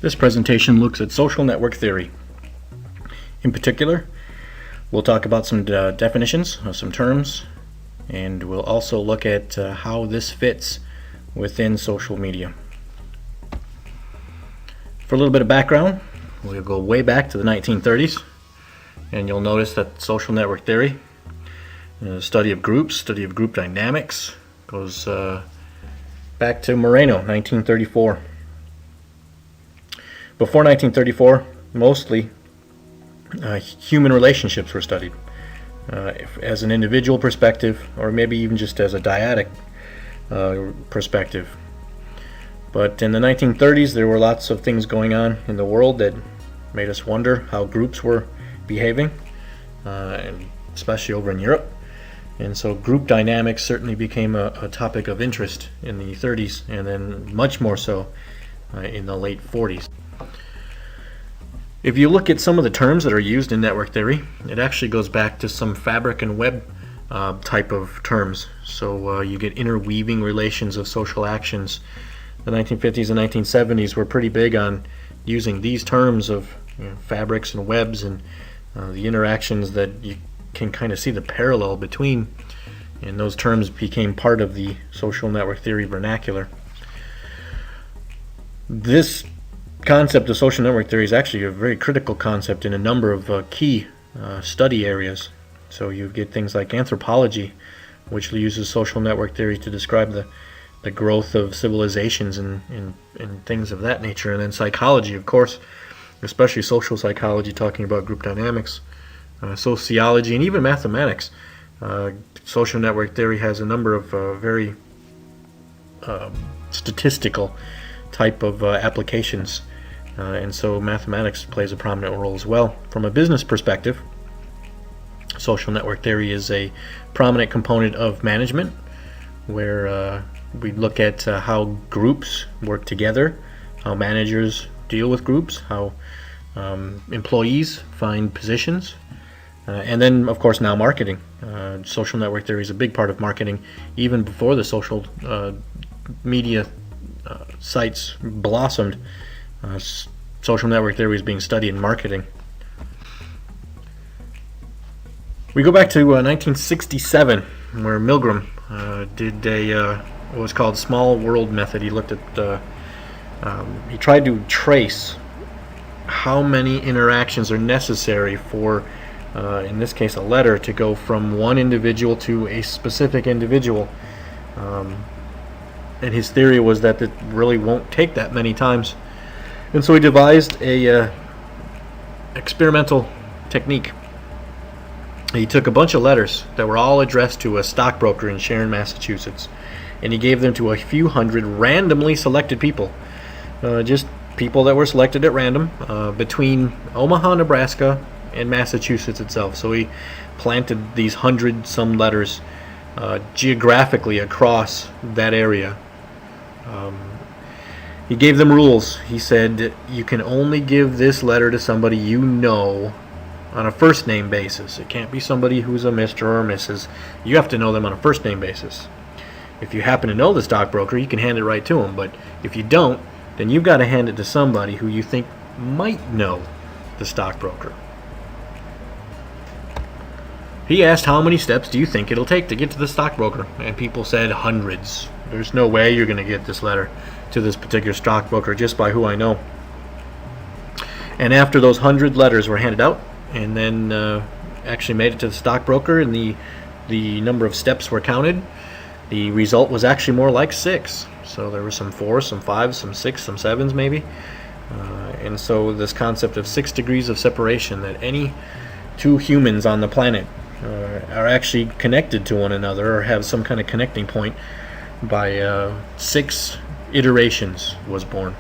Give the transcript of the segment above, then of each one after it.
This presentation looks at social network theory. In particular, we'll talk about some definitions of some terms, and we'll also look at how this fits within social media. For a little bit of background, we'll go way back to the 1930s, and you'll notice that social network theory, study of groups, study of group dynamics, goes back to Moreno, 1934. Before 1934, mostly human relationships were studied as an individual perspective, or maybe even just as a dyadic perspective. But in the 1930s, there were lots of things going on in the world that made us wonder how groups were behaving, and especially over in Europe. And so group dynamics certainly became a topic of interest in the 30s, and then much more so in the late 40s. If you look at some of the terms that are used in network theory, it actually goes back to some fabric and web type of terms. So you get interweaving relations of social actions. The 1950s and 1970s were pretty big on using these terms of fabrics and webs and the interactions that you can kind of see the parallel between, and those terms became part of the social network theory vernacular. This concept of social network theory is actually a very critical concept in a number of key study areas. So you get things like anthropology, which uses social network theory to describe the growth of civilizations and things of that nature. And then psychology, of course, especially social psychology, talking about group dynamics, sociology, and even mathematics. Social network theory has a number of very statistical type of applications. And so mathematics plays a prominent role as well. From a business perspective, social network theory is a prominent component of management, where we look at how groups work together, how managers deal with groups, how employees find positions, and then of course now marketing. Social network theory is a big part of marketing, even before the social media sites blossomed. Social network theory is being studied in marketing. We go back to 1967, where Milgram did a what was called small world method. He looked at he tried to trace how many interactions are necessary for in this case a letter to go from one individual to a specific individual, and his theory was that it really won't take that many times. And so he devised a experimental technique. He took a bunch of letters that were all addressed to a stockbroker in Sharon, Massachusetts, and he gave them to a few hundred randomly selected people, just people that were selected at random between Omaha, Nebraska, and Massachusetts itself. So he planted these 100-some letters geographically across that area. He gave them rules. He said, you can only give this letter to somebody you know on a first name basis. It can't be somebody who's a Mr. or Mrs. You have to know them on a first name basis. If you happen to know the stockbroker, you can hand it right to him. But if you don't, then you've got to hand it to somebody who you think might know the stockbroker. He asked, how many steps do you think it'll take to get to the stockbroker? And people said hundreds. There's no way you're going to get this letter to this particular stockbroker just by who I know. And after those 100 letters were handed out and then actually made it to the stockbroker, and the number of steps were counted, the result was actually more like 6. So there were some 4s, some 5s, some 6s, some 7s maybe. And so this concept of 6 degrees of separation, that any two humans on the planet are actually connected to one another or have some kind of connecting point by 6 iterations, was born.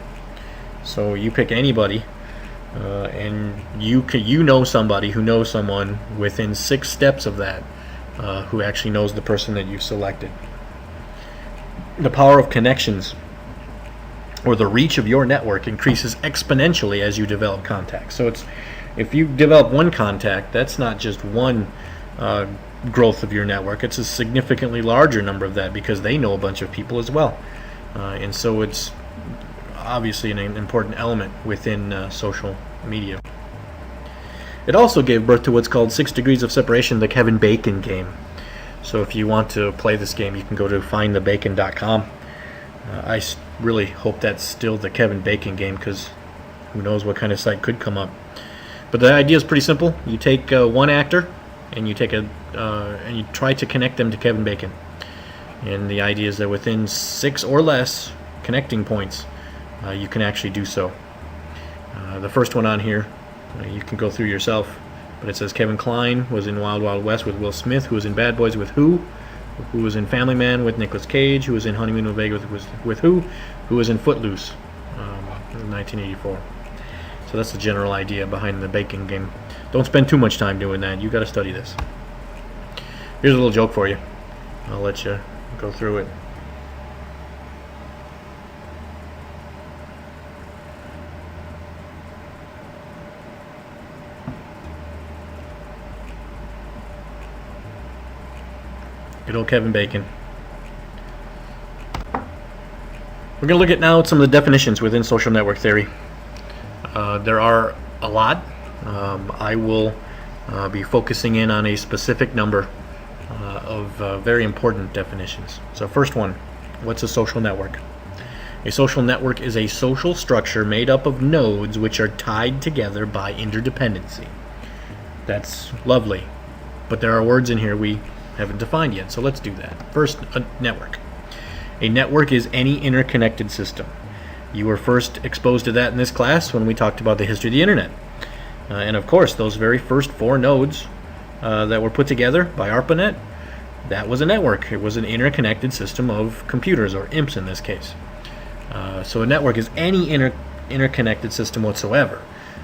So you pick anybody, and you know somebody who knows someone within 6 steps of that, who actually knows the person that you've selected. The power of connections, or the reach of your network, increases exponentially as you develop contacts. So if you develop one contact, that's not just one growth of your network. It's a significantly larger number of that, because they know a bunch of people as well. And so it's obviously an important element within social media. It also gave birth to what's called 6 Degrees of Separation, the Kevin Bacon game. So if you want to play this game, you can go to findthebacon.com. I really hope that's still the Kevin Bacon game, because who knows what kind of site could come up. But the idea is pretty simple. You take one actor and you try to connect them to Kevin Bacon. And the idea is that within 6 or less connecting points, you can actually do so. The first one on here, you can go through yourself, but it says Kevin Kline was in Wild Wild West with Will Smith, who was in Bad Boys with who was in Family Man with Nicolas Cage, who was in Honeymoon in Vegas with who was in Footloose in 1984. So that's the general idea behind the Bacon game. Don't spend too much time doing that. You got to study this. Here's a little joke for you. I'll let you go through it. Good old Kevin Bacon. We're going to look at now some of the definitions within social network theory. There are a lot. I will be focusing in on a specific number of very important definitions. So first one, what's a social network? A social network is a social structure made up of nodes which are tied together by interdependency. That's lovely, but there are words in here we haven't defined yet, so let's do that. First, a network. A network is any interconnected system. You were first exposed to that in this class when we talked about the history of the internet. And of course, those very first 4 nodes that were put together by ARPANET, that was a network. It was an interconnected system of computers, or IMPs in this case. So a network is any interconnected system whatsoever.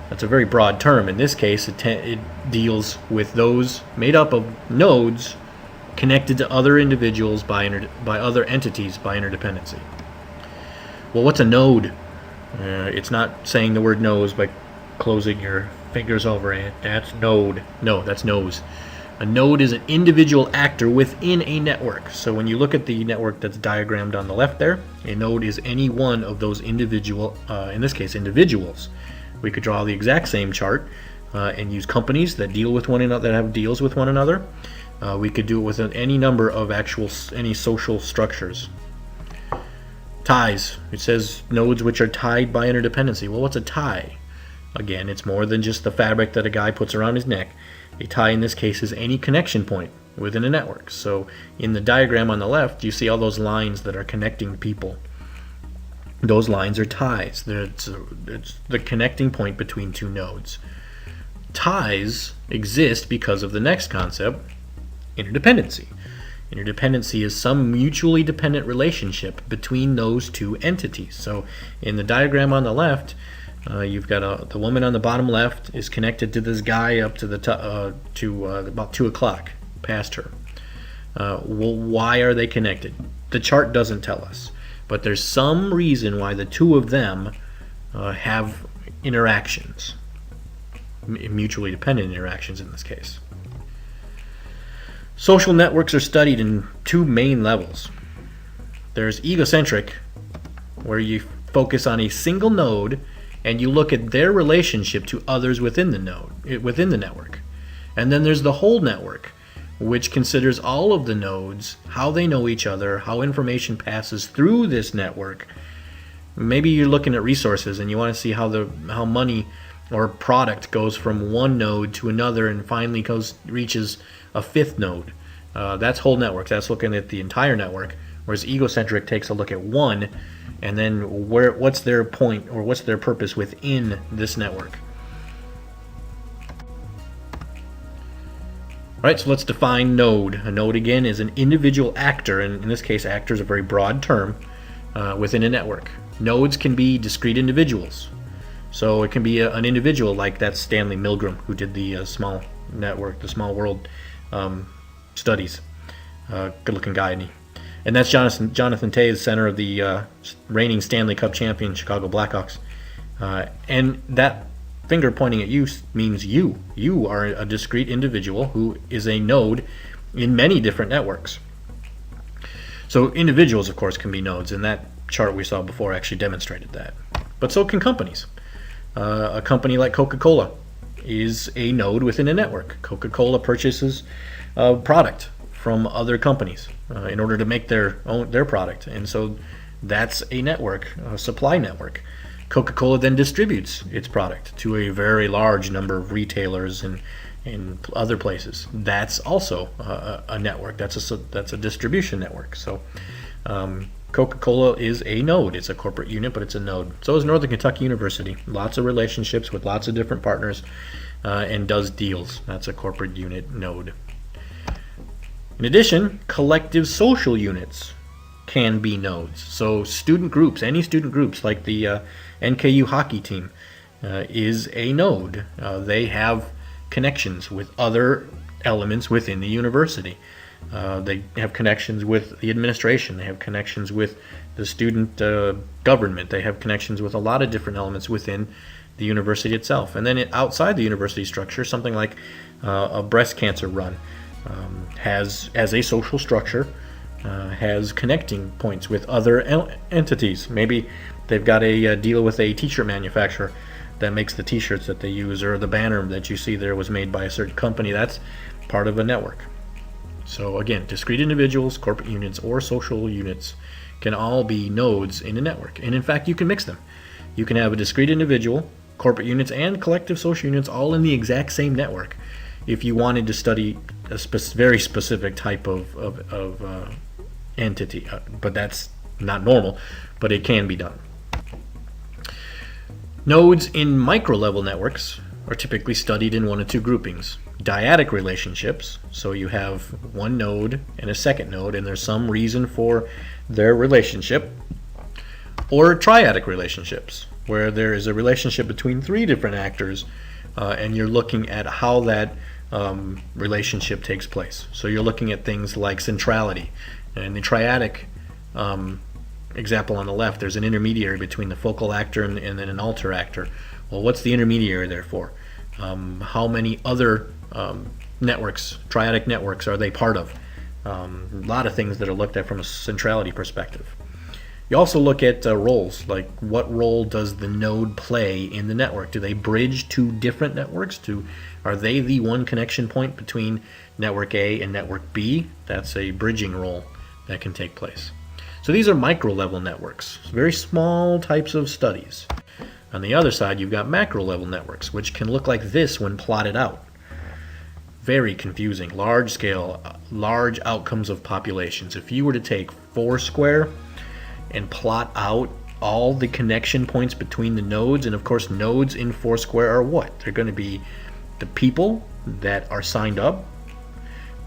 That's a very broad term. In this case, it deals with those made up of nodes connected to other individuals by other entities by interdependency. Well, what's a node? It's not saying the word nose by closing your fingers over it. That's node. No, that's nose. A node is an individual actor within a network. So when you look at the network that's diagrammed on the left there, a node is any one of those individual, in this case, individuals. We could draw the exact same chart and use companies that deal with one another, that have deals with one another. We could do it with any number of any social structures. Ties. It says nodes which are tied by interdependency. Well, what's a tie? Again, it's more than just the fabric that a guy puts around his neck. A tie in this case is any connection point within a network. So in the diagram on the left, you see all those lines that are connecting people. Those lines are ties. It's the connecting point between 2 nodes. Ties exist because of the next concept, interdependency. Interdependency is some mutually dependent relationship between those 2 entities. So in the diagram on the left, you've got the woman on the bottom left is connected to this guy up to about 2 o'clock past her. Well, why are they connected? The chart doesn't tell us, but there's some reason why the 2 of them have interactions, mutually dependent interactions in this case. Social networks are studied in 2 main levels. There's egocentric, where you focus on a single node and you look at their relationship to others within the network. And then there's the whole network, which considers all of the nodes, how they know each other, how information passes through this network. Maybe you're looking at resources and you want to see how money or product goes from one node to another and finally reaches a 5th node. That's whole network. That's looking at the entire network, whereas egocentric takes a look at one and then what's their point or what's their purpose within this network. All right, so let's define node. A node, again, is an individual actor, and in this case, actor is a very broad term within a network. Nodes can be discrete individuals. So it can be an individual like that's Stanley Milgram, who did the small network, the small world studies. Good-looking guy, isn't he? And that's Jonathan Toews, center of the reigning Stanley Cup champion Chicago Blackhawks. And that finger pointing at you means you. You are a discrete individual who is a node in many different networks. So individuals, of course, can be nodes, and that chart we saw before actually demonstrated that. But so can companies. A company like Coca-Cola is a node within a network. Coca-Cola purchases product from other companies in order to make their product, and so that's a network, a supply network. Coca-Cola then distributes its product to a very large number of retailers and other places. That's also a network. That's a distribution network. So Coca-Cola is a node. It's a corporate unit, but it's a node. So is Northern Kentucky University. Lots of relationships with lots of different partners and does deals. That's a corporate unit node. In addition, collective social units can be nodes. So student groups, any student groups like the NKU hockey team is a node. They have connections with other elements within the university. They have connections with the administration. They have connections with the student government. They have connections with a lot of different elements within the university itself. And then outside the university structure, something like a breast cancer run has, as a social structure, has connecting points with other entities. Maybe they've got a deal with a t-shirt manufacturer that makes the t-shirts that they use, or the banner that you see there was made by a certain company. That's part of a network. So again, discrete individuals, corporate units, or social units can all be nodes in a network. And in fact, you can mix them. You can have a discrete individual, corporate units, and collective social units all in the exact same network if you wanted to study a very specific type of entity. But that's not normal, but it can be done. Nodes in micro-level networks are typically studied in one of two groupings. Dyadic relationships, so you have one node and a second node, and there's some reason for their relationship. Or triadic relationships, where there is a relationship between three different actors, and you're looking at how that relationship takes place. So you're looking at things like centrality. And the triadic example on the left, there's an intermediary between the focal actor and then an alter actor. Well, what's the intermediary there for? How many other networks, triadic networks, are they part of? A lot of things that are looked at from a centrality perspective. You also look at roles, like what role does the node play in the network? Do they bridge two different networks? Are they the one connection point between network A and network B? That's a bridging role that can take place. So these are micro-level networks, very small types of studies. On the other side, you've got macro-level networks, which can look like this when plotted out. Very confusing, large scale, large outcomes of populations. If you were to take Foursquare and plot out all the connection points between the nodes, and of course nodes in Foursquare are what? They're going to be the people that are signed up.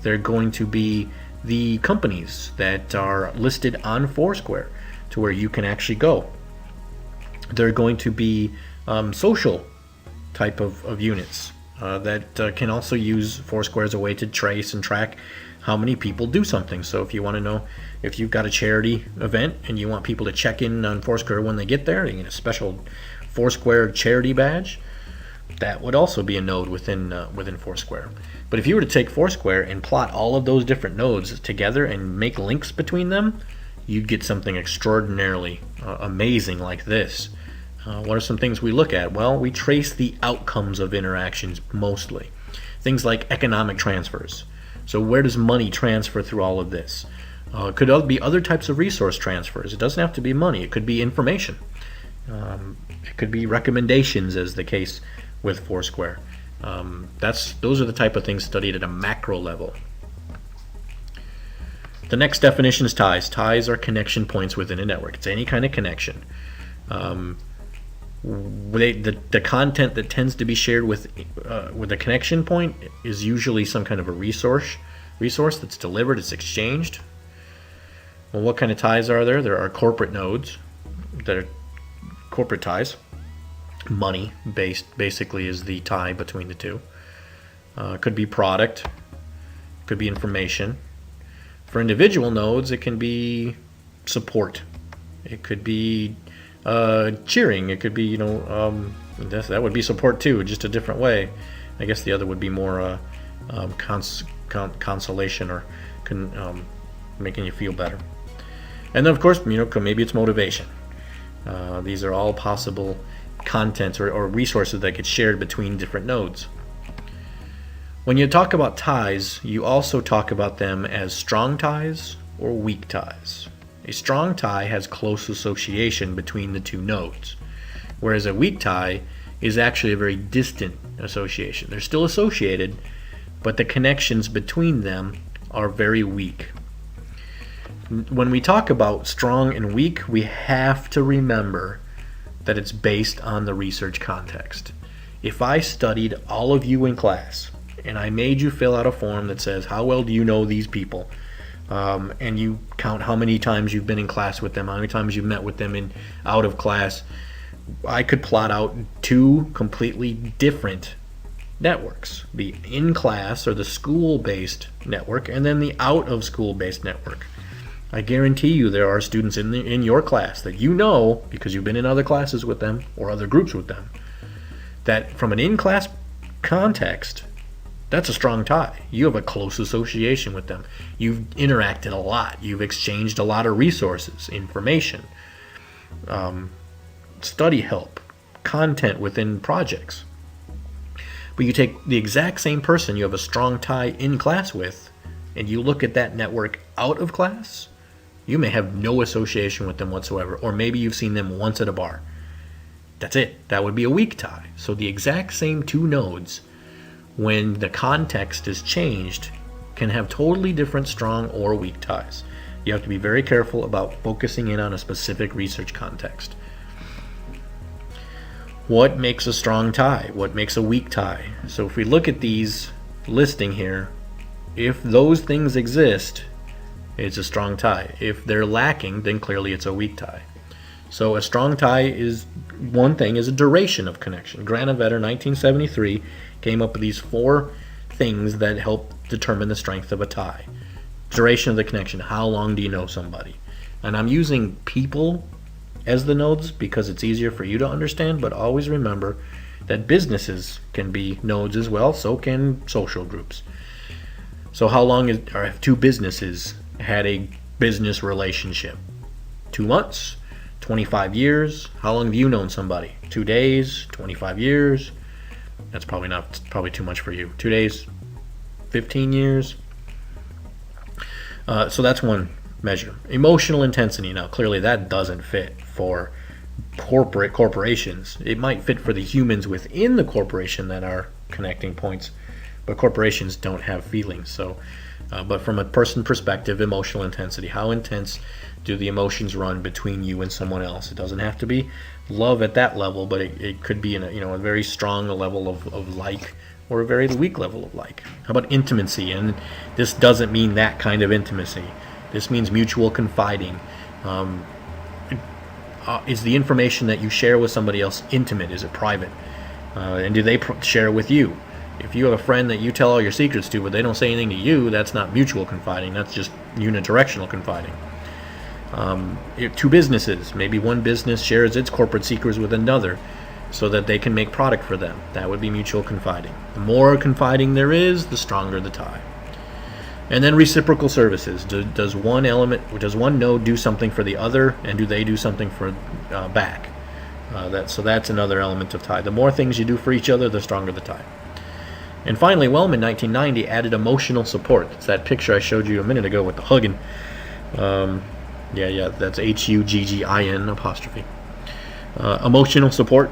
They're going to be the companies that are listed on Foursquare to where you can actually go. They're going to be social type of units that can also use Foursquare as a way to trace and track how many people do something. So if you want to know if you've got a charity event and you want people to check in on Foursquare when they get there, you get a special Foursquare charity badge. That would also be a node within Foursquare. But if you were to take Foursquare and plot all of those different nodes together and make links between them, you'd get something extraordinarily amazing like this. What are some things we look at? Well, we trace the outcomes of interactions mostly. Things like economic transfers. So where does money transfer through all of this? It could be other types of resource transfers. It doesn't have to be money. It could be information. It could be recommendations, as the case with Foursquare. Those are the type of things studied at a macro level. The next definition is ties. Ties are connection points within a network. It's any kind of connection. The content that tends to be shared with a connection point is usually some kind of a resource that's delivered, it's exchanged. Well, what kind of ties are there? There are corporate nodes that are corporate ties. Money basically is the tie between the two. Could be product, could be information. For individual nodes, it can be support. It could be cheering. It could be, that would be support too, just a different way. I guess the other would be more consolation or making you feel better. And then, of course, maybe it's motivation. These are all possible contents or resources that get shared between different nodes. When you talk about ties, you also talk about them as strong ties or weak ties. A strong tie has close association between the two nodes, whereas a weak tie is actually a very distant association. They're still associated, but the connections between them are very weak. When we talk about strong and weak, we have to remember that it's based on the research context. If I studied all of you in class and I made you fill out a form that says, how well do you know these people? And you count how many times you've been in class with them, how many times you've met with them in out of class, I could plot out two completely different networks. The in-class or the school-based network, and then the out-of-school-based network. I guarantee you there are students in your class that you know, because you've been in other classes with them or other groups with them, that from an in-class context, that's a strong tie. You have a close association with them. You've interacted a lot. You've exchanged a lot of resources, information, study help, content within projects. But you take the exact same person you have a strong tie in class with, and you look at that network out of class, you may have no association with them whatsoever, or maybe you've seen them once at a bar. That's it. That would be a weak tie. So the exact same two nodes, when the context is changed, can have totally different strong or weak ties. You have to be very careful about focusing in on a specific research context. What makes a strong tie? What makes a weak tie? So if we look at these listing here, if those things exist, it's a strong tie. If they're lacking, then clearly it's a weak tie. So a strong tie is, one thing is a duration of connection. Granovetter, 1973, came up with these 4 things that help determine the strength of a tie. Duration of the connection. How long do you know somebody? And I'm using people as the nodes because it's easier for you to understand, but always remember that businesses can be nodes as well, so can social groups. So how long have 2 businesses had a business relationship? 2 months? 25 years? How long have you known somebody? 2 days? 25 years? That's probably too much for you. 2 days? 15 years? So that's one measure. Emotional intensity. Now, clearly that doesn't fit for corporations. It might fit for the humans within the corporation that are connecting points, but corporations don't have feelings. So, but from a person perspective, emotional intensity. How intense do the emotions run between you and someone else? It doesn't have to be love at that level, but it could be in a very strong level of like, or a very weak level of like. How about intimacy? And this doesn't mean that kind of intimacy. This means mutual confiding. Is the information that you share with somebody else intimate? Is it private? And do they share it with you? If you have a friend that you tell all your secrets to, but they don't say anything to you, that's not mutual confiding. That's just unidirectional confiding. 2 businesses. Maybe one business shares its corporate secrets with another so that they can make product for them. That would be mutual confiding. The more confiding there is, the stronger the tie. And then reciprocal services. Does one node do something for the other, and do they do something for back? So that's another element of tie. The more things you do for each other, the stronger the tie. And finally, Wellman, 1990, added emotional support. It's that picture I showed you a minute ago with the hugging. That's Huggin apostrophe. Emotional support.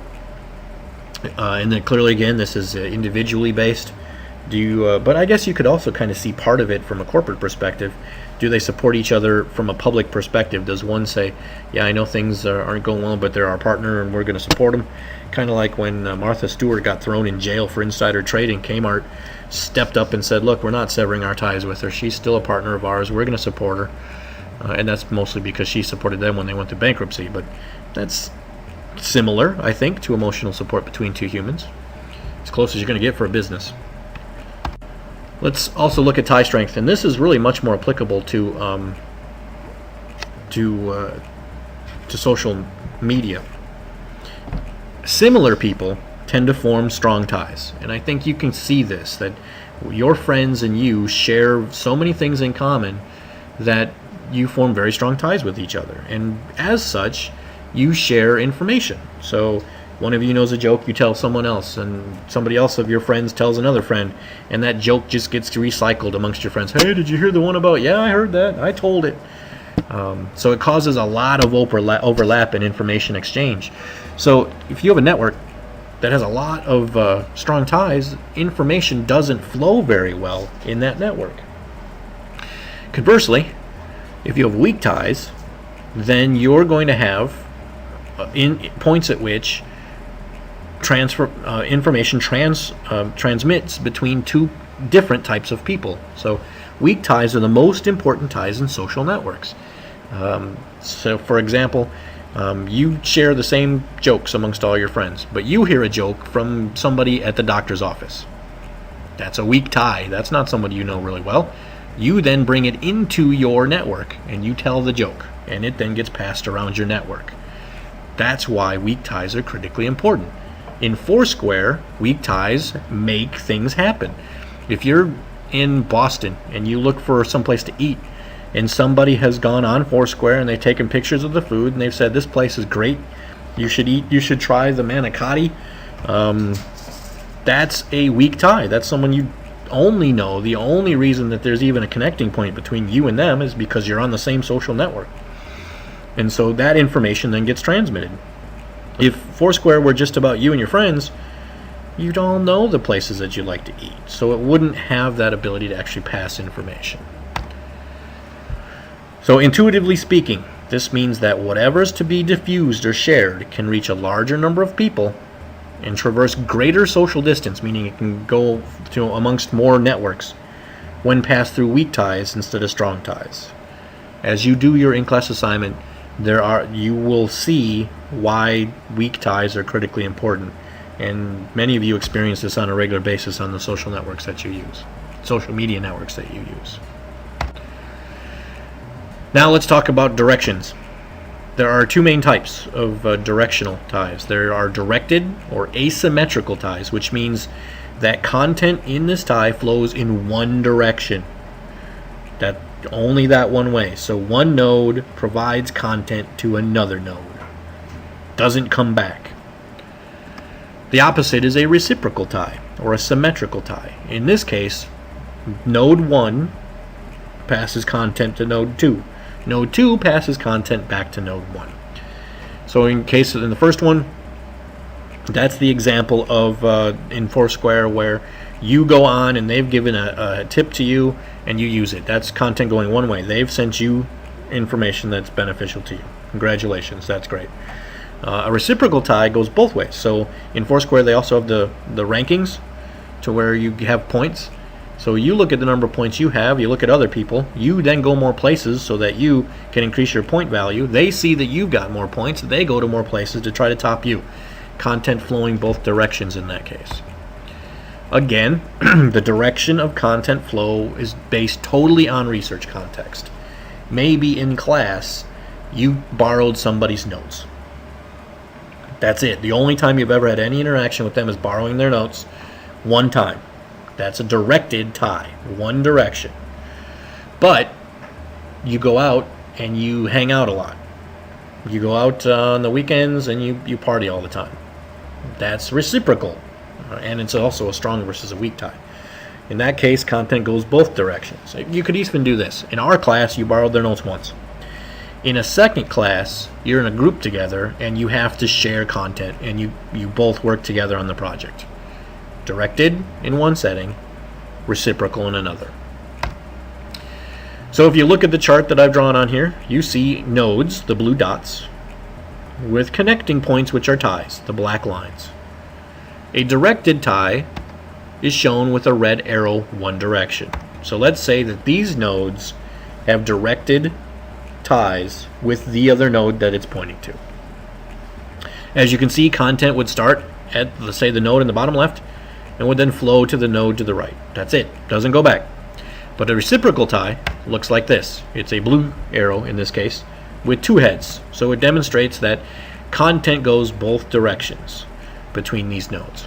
And then clearly, again, this is individually based. But I guess you could also kind of see part of it from a corporate perspective. Do they support each other from a public perspective? Does one say, yeah, I know things aren't going well, but they're our partner and we're going to support them? Kind of like when Martha Stewart got thrown in jail for insider trading, Kmart stepped up and said, look, we're not severing our ties with her. She's still a partner of ours. We're going to support her. And that's mostly because she supported them when they went to bankruptcy. But that's similar, I think, to emotional support between 2 humans. As close as you're going to get for a business. Let's also look at tie strength, and this is really much more applicable to social media. Similar people tend to form strong ties, and I think you can see this, that your friends and you share so many things in common that you form very strong ties with each other, and as such, you share information. So one of you knows a joke, you tell someone else, and somebody else of your friends tells another friend, and that joke just gets recycled amongst your friends. Hey, did you hear the one about, yeah, I heard that, I told it. So it causes a lot of overlap in information exchange. So if you have a network that has a lot of strong ties, information doesn't flow very well in that network. Conversely, if you have weak ties, then you're going to have points at which information transmits between two different types of people. So weak ties are the most important ties in social networks. So for example, you share the same jokes amongst all your friends, but you hear a joke from somebody at the doctor's office. That's a weak tie. That's not somebody you know really well. You then bring it into your network and you tell the joke, and it then gets passed around your network. That's why weak ties are critically important. In Foursquare, weak ties make things happen. If you're in Boston and you look for someplace to eat, and somebody has gone on Foursquare and they've taken pictures of the food and they've said, this place is great, you should try the manicotti, that's a weak tie. That's someone you only know. The only reason that there's even a connecting point between you and them is because you're on the same social network. And so that information then gets transmitted. If Foursquare were just about you and your friends, you'd all know the places that you like to eat. So it wouldn't have that ability to actually pass information. So intuitively speaking, this means that whatever's to be diffused or shared can reach a larger number of people and traverse greater social distance, meaning it can go to amongst more networks when passed through weak ties instead of strong ties. As you do your in-class assignment, you will see why weak ties are critically important, and many of you experience this on a regular basis on the social networks that you use, social media networks that you use. Now let's talk about directions. There are two main types of directional ties. There are directed or asymmetrical ties, which means that content in this tie flows in one direction. That only that one way. So one node provides content to another node. Doesn't come back. The opposite is a reciprocal tie or a symmetrical tie. In this case, node 1 passes content to node 2. Node 2 passes content back to node 1. So in the first one, that's the example of in Foursquare where you go on and they've given a tip to you and you use it. That's content going one way. They've sent you information that's beneficial to you. Congratulations, that's great. A reciprocal tie goes both ways. So in Foursquare, they also have the rankings to where you have points. So you look at the number of points you have, you look at other people, you then go more places so that you can increase your point value. They see that you've got more points, they go to more places to try to top you. Content flowing both directions in that case. Again, the direction of content flow is based totally on research context. Maybe in class, you borrowed somebody's notes. That's it. The only time you've ever had any interaction with them is borrowing their notes one time. That's a directed tie, one direction. But you go out and you hang out a lot. You go out on the weekends and you party all the time. That's reciprocal. And it's also a strong versus a weak tie. In that case, content goes both directions. You could even do this. In our class, you borrowed their notes once. In a second class, you're in a group together and you have to share content and you both work together on the project. Directed in one setting, reciprocal in another. So if you look at the chart that I've drawn on here, you see nodes, the blue dots, with connecting points which are ties, the black lines. A directed tie is shown with a red arrow one direction. So let's say that these nodes have directed ties with the other node that it's pointing to. As you can see, content would start at, let's say, the node in the bottom left and would then flow to the node to the right. That's it. Doesn't go back. But a reciprocal tie looks like this. It's a blue arrow in this case with two heads. So it demonstrates that content goes both directions between these nodes.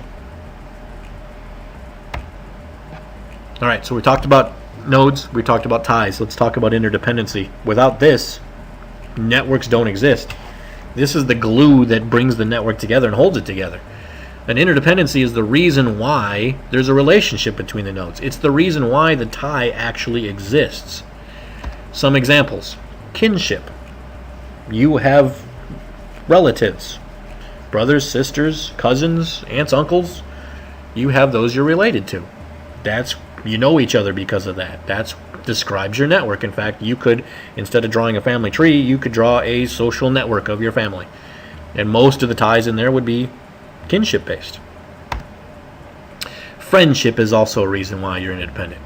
All right, so we talked about nodes, we talked about ties. Let's talk about interdependency. Without this, networks don't exist. This is the glue that brings the network together and holds it together. An interdependency is the reason why there's a relationship between the nodes. It's the reason why the tie actually exists. Some examples. Kinship. You have relatives, brothers, sisters, cousins, aunts, uncles. You have those you're related to. You know each other because of that. That describes your network. In fact, you could, instead of drawing a family tree, you could draw a social network of your family. And most of the ties in there would be kinship based. Friendship is also a reason why you're interdependent,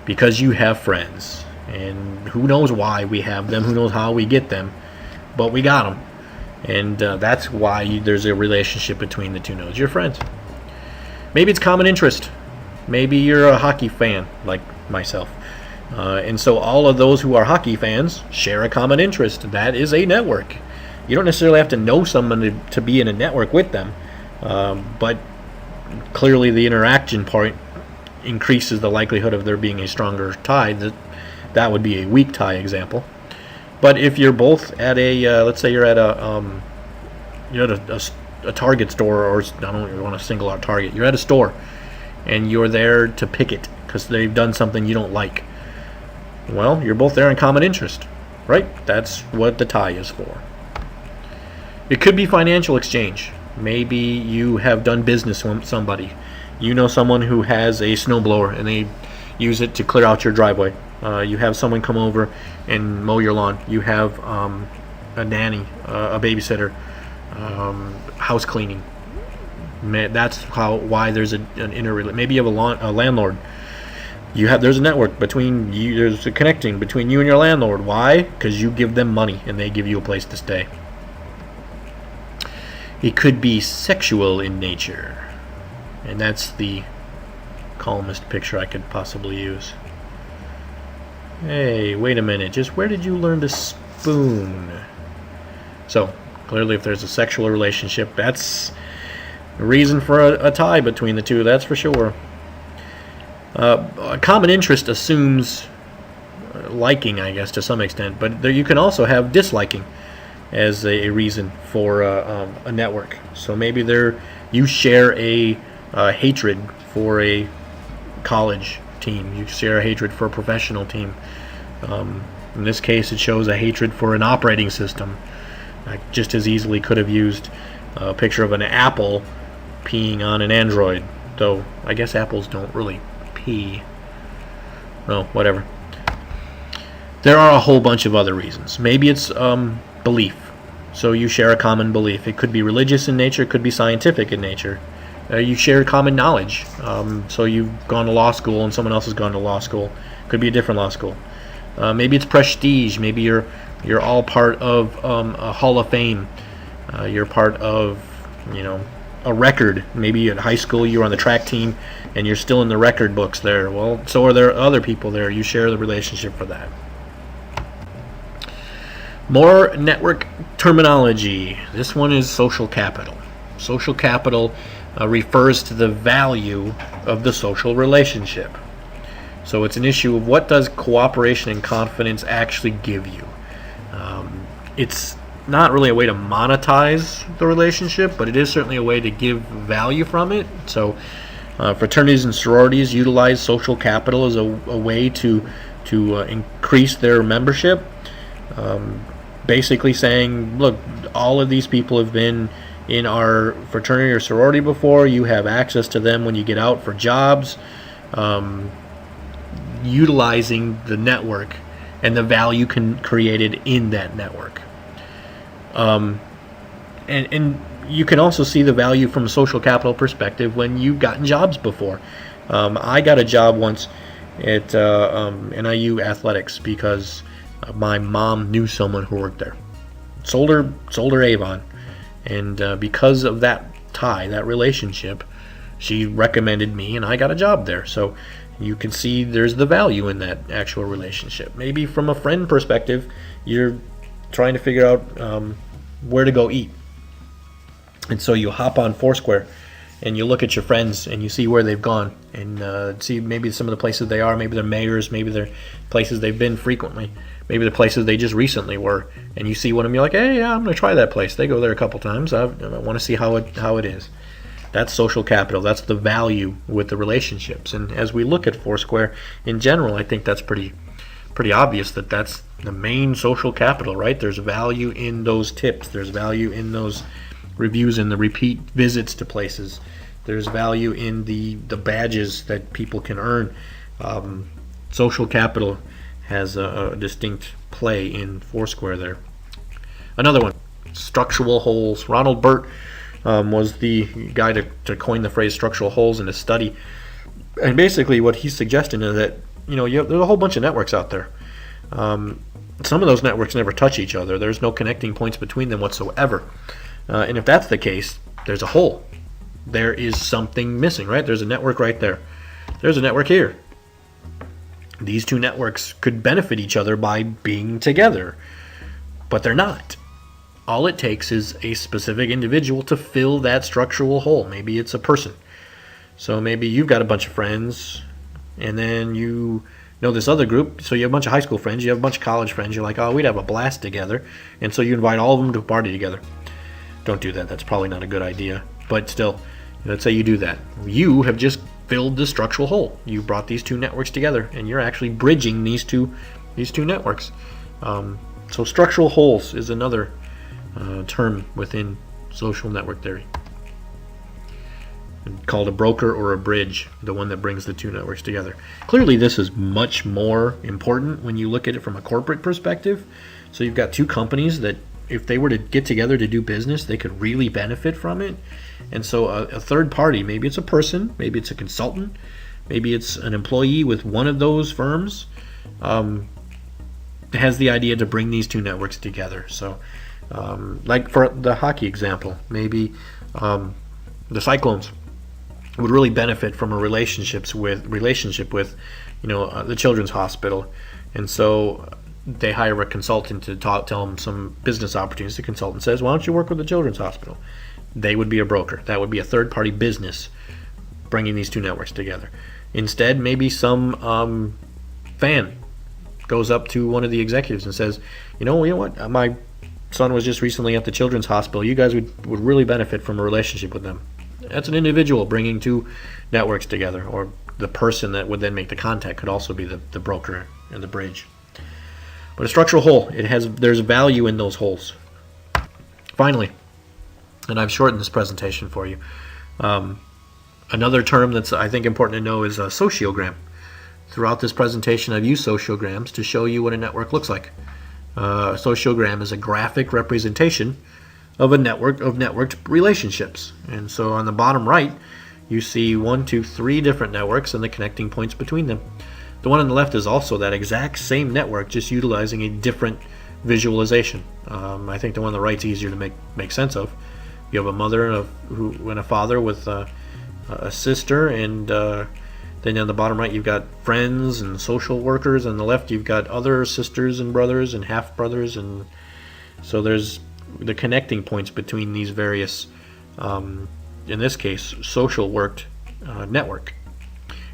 because you have friends, and who knows why we have them, who knows how we get them, but we got them, and that's why there's a relationship between the two nodes. You're friends. Maybe it's common interest. Maybe you're a hockey fan like myself, and so all of those who are hockey fans share a common interest. That is a network. You don't necessarily have to know someone to be in a network with them. But clearly the interaction part increases the likelihood of there being a stronger tie. That would be a weak tie example. But if you're both at a, let's say you're at a Target store, or I don't even want to single out Target. You're at a store, and you're there to picket because they've done something you don't like. Well, you're both there in common interest, right? That's what the tie is for. It could be financial exchange. Maybe you have done business with somebody. You know someone who has a snowblower and they use it to clear out your driveway. You have someone come over and mow your lawn. You have a nanny, a babysitter, house cleaning. That's why there's an interrelation. Maybe you have a landlord. There's a network between you. There's a connecting between you and your landlord. Why? Because you give them money and they give you a place to stay. It could be sexual in nature, and that's the calmest picture I could possibly use. Hey, wait a minute, just where did you learn to spoon? So, clearly if there's a sexual relationship, that's a reason for a tie between the two, that's for sure. A common interest assumes liking, I guess, to some extent, but you can also have disliking as a reason for a network. So maybe you share a hatred for a college team. You share a hatred for a professional team. In this case, it shows a hatred for an operating system. I just as easily could have used a picture of an apple peeing on an Android, though I guess apples don't really pee. No, whatever. There are a whole bunch of other reasons. Maybe it's belief. So you share a common belief. It could be religious in nature, it could be scientific in nature. You share common knowledge. So you've gone to law school and someone else has gone to law school. Could be a different law school. Maybe it's prestige. Maybe you're all part of a Hall of Fame. You're part of, a record. Maybe at high school you were on the track team and you're still in the record books there. Well, so are there other people there. You share the relationship for that. More network terminology. This one is social capital. Social capital refers to the value of the social relationship. So it's an issue of what does cooperation and confidence actually give you. It's not really a way to monetize the relationship, but it is certainly a way to give value from it. So fraternities and sororities utilize social capital as a way to increase their membership. Basically saying, look, all of these people have been in our fraternity or sorority before. You have access to them when you get out for jobs. Utilizing the network and the value created in that network. And you can also see the value from a social capital perspective when you've gotten jobs before. I got a job once at NIU Athletics because my mom knew someone who worked there. Sold her Avon, and because of that tie, that relationship, she recommended me, and I got a job there. So you can see there's the value in that actual relationship. Maybe from a friend perspective, you're trying to figure out where to go eat, and so you hop on Foursquare and you look at your friends and you see where they've gone and see maybe some of the places they are. Maybe they're mayors, maybe they're places they've been frequently. maybe the places they just recently were, and you see one of them, you're like, hey, yeah, I'm going to try that place. They go there a couple times. I want to see how it is. That's social capital. That's the value with the relationships. And as we look at Foursquare in general, I think that's pretty obvious that that's the main social capital, right? There's value in those tips. There's value in those reviews and the repeat visits to places. There's value in the badges that people can earn. Social capital has a distinct play in Foursquare there. Another one, structural holes. Ronald Burt was the guy to coin the phrase structural holes in his study. And basically what he's suggesting is that, there's a whole bunch of networks out there. Some of those networks never touch each other. There's no connecting points between them whatsoever. And if that's the case, there's a hole. There is something missing, right? There's a network right there. There's a network here. These two networks could benefit each other by being together, but they're not. All it takes is a specific individual to fill that structural hole. Maybe it's a person. So maybe you've got a bunch of friends, and then you know this other group. So you have a bunch of high school friends, you have a bunch of college friends. You're like, oh, we'd have a blast together. And so you invite all of them to a party together. Don't do that. That's probably not a good idea. But still, let's say you do that. You have just filled the structural hole. You brought these two networks together, and you're actually bridging these two networks. So structural holes is another term within social network theory, called a broker or a bridge, the one that brings the two networks together. Clearly this is much more important when you look at it from a corporate perspective. So you've got two companies that if they were to get together to do business, they could really benefit from it. And so a third party, maybe it's a person, maybe it's a consultant, maybe it's an employee with one of those firms, has the idea to bring these two networks together. So like for the hockey example, maybe the Cyclones would really benefit from a relationship with the Children's Hospital, and so they hire a consultant to tell them some business opportunities. The consultant says, why don't you work with the Children's Hospital? They would be a broker. That would be a third-party business bringing these two networks together. Instead, maybe some fan goes up to one of the executives and says, you know what, my son was just recently at the Children's Hospital. You guys would really benefit from a relationship with them. That's an individual bringing two networks together, or the person that would then make the contact could also be the broker and the bridge. But a structural hole, there's value in those holes. Finally, and I've shortened this presentation for you, another term that's I think important to know is a sociogram. Throughout this presentation I've used sociograms to show you what a network looks like. A sociogram is a graphic representation of a network of networked relationships. And so on the bottom right you see 1, 2, 3 different networks and the connecting points between them. The one on the left is also that exact same network, just utilizing a different visualization. I think the one on the right is easier to make sense of. You have a mother and a father with a sister, and then on the bottom right you've got friends and social workers. On the left you've got other sisters and brothers and half brothers, and so there's the connecting points between these various, in this case, social worked network.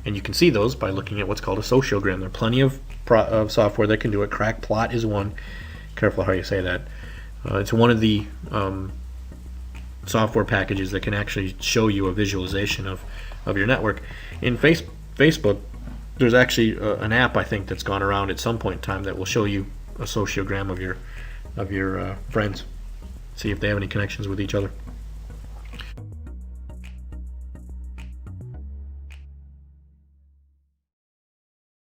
And you can see those by looking at what's called a sociogram. There are plenty of software that can do it. Crackplot is one. Careful how you say that. It's one of the software packages that can actually show you a visualization of your network. In Facebook, there's actually an app I think that's gone around at some point in time that will show you a sociogram of your friends. See if they have any connections with each other.